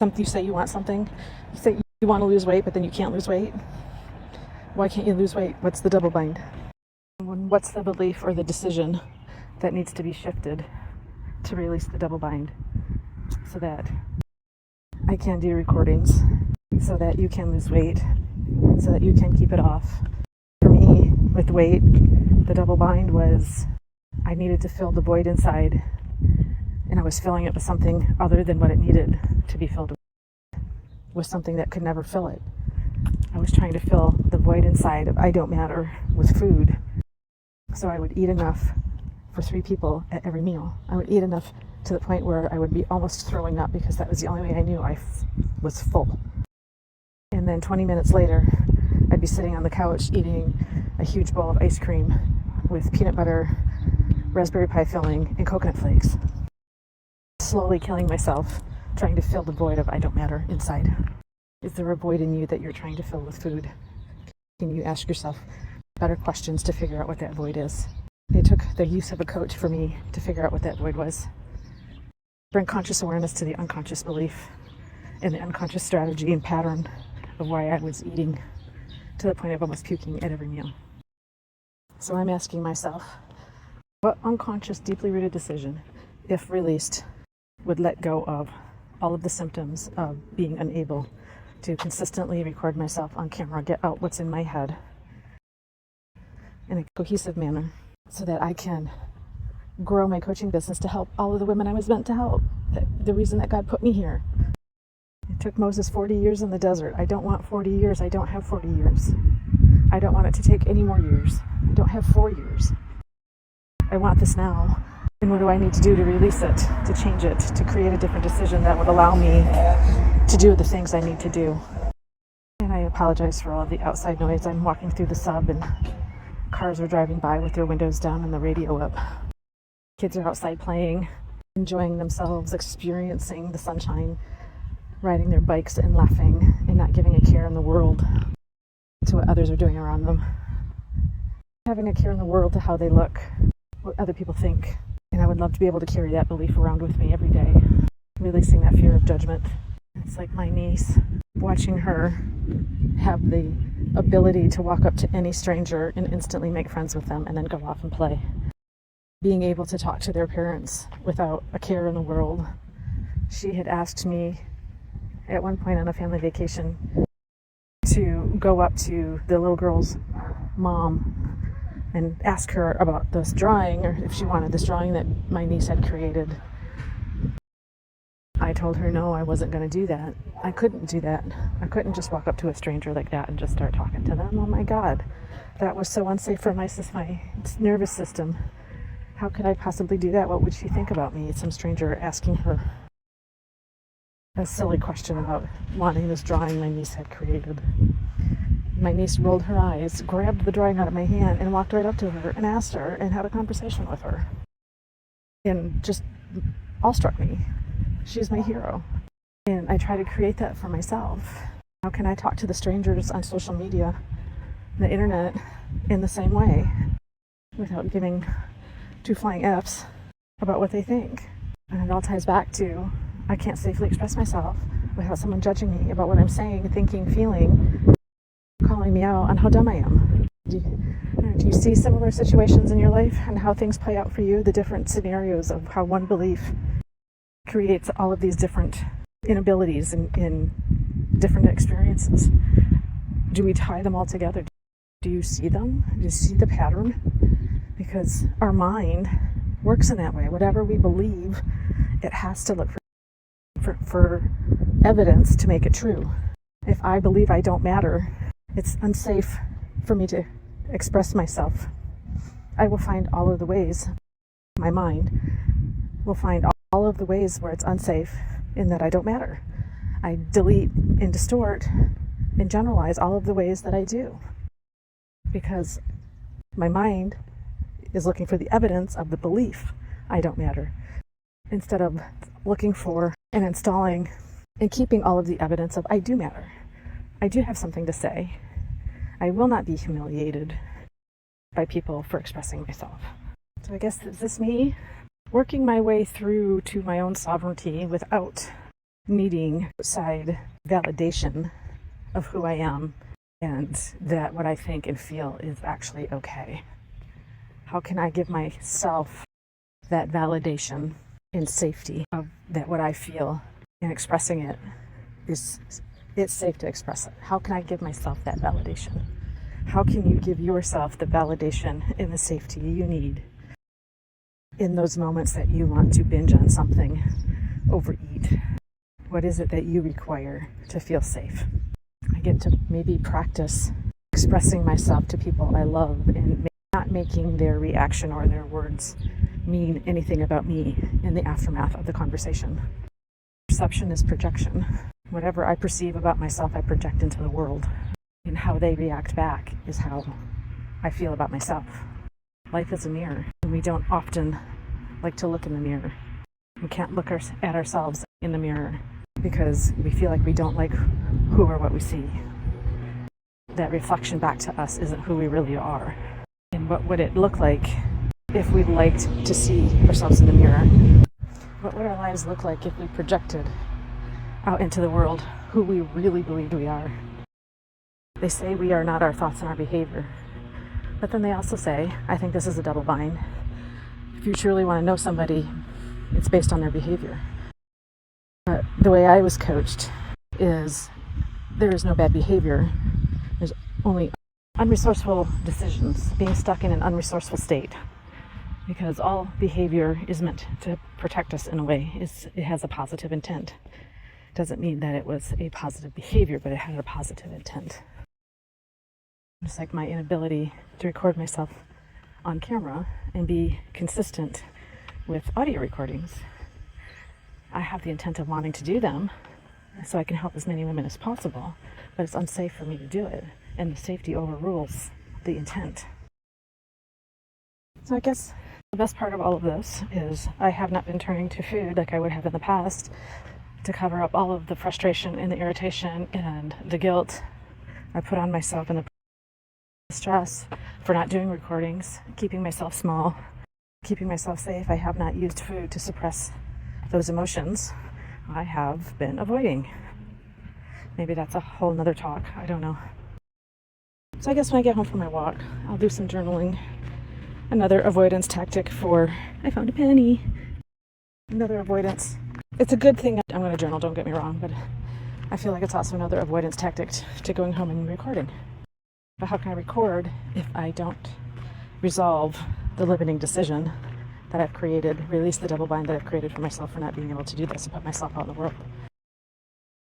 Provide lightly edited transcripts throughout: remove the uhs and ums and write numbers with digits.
You say you want something, you say you want to lose weight, but then you can't lose weight. Why can't you lose weight? What's the double bind? What's the belief or the decision that needs to be shifted to release the double bind so that I can do recordings, so that you can lose weight, so that you can keep it off? For me, with weight, the double bind was I needed to fill the void inside, and I was filling it with something other than what it needed to be filled with something that could never fill it. I was trying to fill the void inside of I don't matter with food. So I would eat enough for 3 people at every meal. I would eat enough to the point where I would be almost throwing up because that was the only way I knew I was full. And then 20 minutes later, I'd be sitting on the couch eating a huge bowl of ice cream with peanut butter, raspberry pie filling, and coconut flakes. Slowly killing myself, trying to fill the void of I don't matter inside. Is there a void in you that you're trying to fill with food? Can you ask yourself better questions to figure out what that void is? It took the use of a coach for me to figure out what that void was. Bring conscious awareness to the unconscious belief and the unconscious strategy and pattern of why I was eating to the point of almost puking at every meal. So I'm asking myself, what unconscious, deeply rooted decision, if released, would let go of all of the symptoms of being unable to consistently record myself on camera, get out what's in my head in a cohesive manner so that I can grow my coaching business to help all of the women I was meant to help. The reason that God put me here. It took Moses 40 years in the desert. I don't want 40 years. I don't have 40 years. I don't want it to take any more years. I don't have 4 years. I want this now. And what do I need to do to release it, to change it, to create a different decision that would allow me to do the things I need to do? And I apologize for all of the outside noise. I'm walking through the sub and cars are driving by with their windows down and the radio up. Kids are outside playing, enjoying themselves, experiencing the sunshine, riding their bikes and laughing and not giving a care in the world to what others are doing around them. Having a care in the world to how they look, what other people think. And I would love to be able to carry that belief around with me every day, releasing that fear of judgment. It's like my niece, watching her have the ability to walk up to any stranger and instantly make friends with them and then go off and play. Being able to talk to their parents without a care in the world. She had asked me at one point on a family vacation to go up to the little girl's mom and ask her about this drawing, or if she wanted this drawing that my niece had created. I told her no, I wasn't going to do that. I couldn't do that. I couldn't just walk up to a stranger like that and just start talking to them. Oh my God, that was so unsafe for my nervous system. How could I possibly do that? What would she think about me? Some stranger asking her a silly question about wanting this drawing my niece had created. My niece rolled her eyes, grabbed the drawing out of my hand, and walked right up to her and asked her and had a conversation with her. And just awestruck me. She's my hero. And I try to create that for myself. How can I talk to the strangers on social media, the internet, in the same way without giving 2 flying F's about what they think? And it all ties back to I can't safely express myself without someone judging me about what I'm saying, thinking, feeling, calling me out on how dumb I am. Do you see similar situations in your life and how things play out for you? The different scenarios of how one belief creates all of these different inabilities in different experiences. Do we tie them all together? Do you see them? Do you see the pattern? Because our mind works in that way. Whatever we believe, it has to look for evidence to make it true. If I believe I don't matter, it's unsafe for me to express myself. I will find all of the ways, my mind will find all of the ways where it's unsafe in that I don't matter. I delete and distort and generalize all of the ways that I do because my mind is looking for the evidence of the belief I don't matter instead of looking for and installing and keeping all of the evidence of I do matter. I do have something to say. I will not be humiliated by people for expressing myself. So I guess this is me working my way through to my own sovereignty without needing outside validation of who I am and that what I think and feel is actually okay. How can I give myself that validation and safety of that what I feel and expressing it it's safe to express it? How can I give myself that validation? How can you give yourself the validation and the safety you need in those moments that you want to binge on something, overeat? What is it that you require to feel safe? I get to maybe practice expressing myself to people I love and not making their reaction or their words mean anything about me in the aftermath of the conversation. Perception is projection. Whatever I perceive about myself, I project into the world. And how they react back is how I feel about myself. Life is a mirror, and we don't often like to look in the mirror. We can't look at ourselves in the mirror because we feel like we don't like who or what we see. That reflection back to us isn't who we really are. And what would it look like if we liked to see ourselves in the mirror? What would our lives look like if we projected out into the world who we really believed we are? They say we are not our thoughts and our behavior. But then they also say, I think this is a double bind. If you truly want to know somebody, it's based on their behavior. But the way I was coached is there is no bad behavior. There's only unresourceful decisions, being stuck in an unresourceful state. Because all behavior is meant to protect us in a way. It has a positive intent. Doesn't mean that it was a positive behavior, but it had a positive intent. Just like my inability to record myself on camera and be consistent with audio recordings. I have the intent of wanting to do them so I can help as many women as possible, but it's unsafe for me to do it, and the safety overrules the intent. So I guess the best part of all of this is I have not been turning to food like I would have in the past to cover up all of the frustration and the irritation and the guilt I put on myself and the stress for not doing recordings, keeping myself small, keeping myself safe. I have not used food to suppress those emotions. I have been avoiding. Maybe that's a whole nother talk. I don't know. So I guess when I get home from my walk, I'll do some journaling. Another avoidance tactic for, I found a penny. Another avoidance. It's a good thing I'm going to journal, don't get me wrong, but I feel like it's also another avoidance tactic to going home and recording. But how can I record if I don't resolve the limiting decision that I've created, release the double bind that I've created for myself for not being able to do this and put myself out in the world?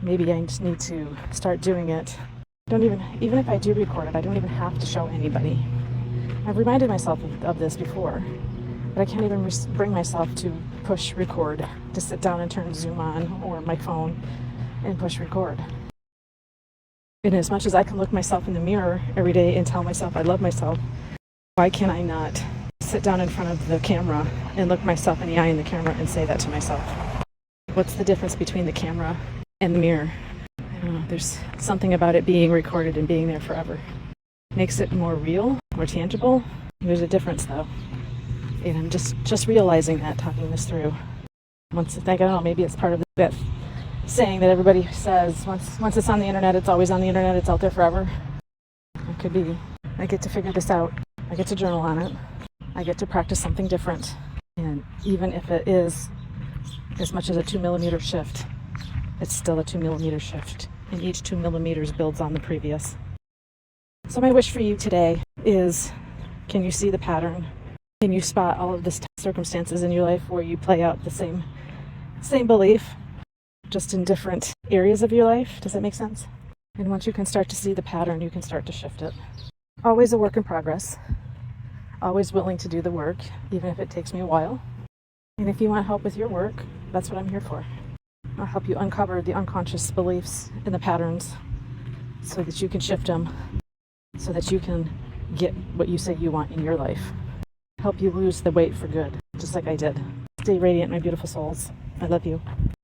Maybe I just need to start doing it. Even if I do record it, I don't even have to show anybody. I've reminded myself of this before, but I can't even bring myself to push record, to sit down and turn Zoom on or my phone and push record. And as much as I can look myself in the mirror every day and tell myself I love myself, why can I not sit down in front of the camera and look myself in the eye in the camera and say that to myself? What's the difference between the camera and the mirror? I don't know. There's something about it being recorded and being there forever. Makes it more real, more tangible. There's a difference though. And I'm just realizing that, talking this through. I don't know, maybe it's part of that saying that everybody says, once it's on the internet, it's always on the internet, it's out there forever. It could be. I get to figure this out. I get to journal on it. I get to practice something different. And even if it is as much as a 2 millimeter shift, it's still a 2 millimeter shift. And each 2 millimeters builds on the previous. So my wish for you today is, can you see the pattern? Can you spot all of the circumstances in your life where you play out the same belief, just in different areas of your life? Does that make sense? And once you can start to see the pattern, you can start to shift it. Always a work in progress. Always willing to do the work, even if it takes me a while. And if you want help with your work, that's what I'm here for. I'll help you uncover the unconscious beliefs and the patterns so that you can shift them, so that you can get what you say you want in your life. Help you lose the weight for good, just like I did. Stay radiant, my beautiful souls. I love you.